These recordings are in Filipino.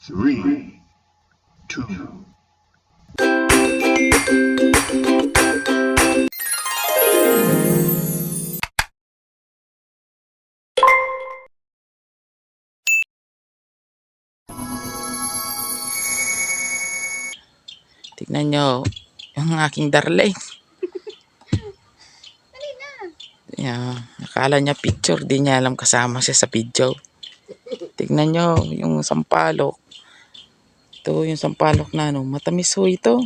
Three, two. Tignan nyo yung aking darling. Yeah, akala niya picture, di niya alam kasama siya sa video. Tignan nyo yung sampalok. Ito yung sampalok na matamis ho ito.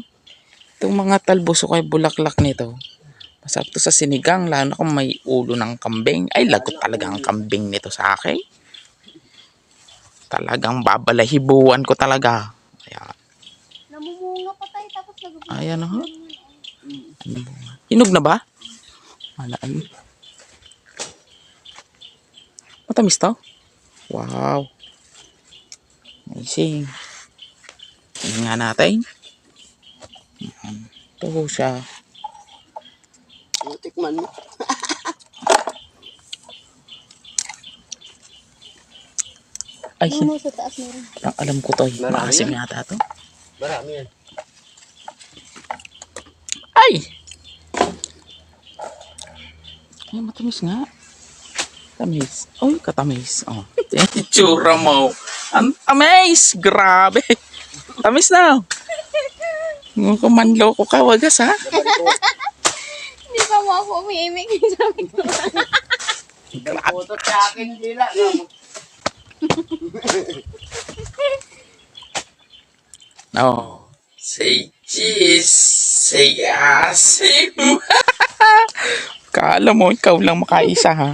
Itong mga talbos o kay bulaklak nito. Masarap to sa sinigang, lalo na kung may ulo ng kambing. Ay, lagot talaga ang kambing nito sa akin. Talagang babalahibuan ko talaga. Ayan. Namumunga pa tayo tapos nagbubuhay. Ayan ho. Hinog na ba? Malay. Matamis to? Wow. Amazing. Tingnan nga natin. Ito ho siya. Tikman mo. Ay, Ano sa taas meron? alam ko to. Marami Maasim yan. yata to. Marami yan. Ay! Ay, matamis nga. Tamis. Uy, katamis. Oh. Itsura mo. Ang tamis! Grabe! Tamis na. Kumanlo ko ka, wagas ha? Hindi pa mo ako umiimik. Sabi ko. Putot sa akin dila. No. Say cheese. Say asim. Kala mo, ikaw lang makaisa ha?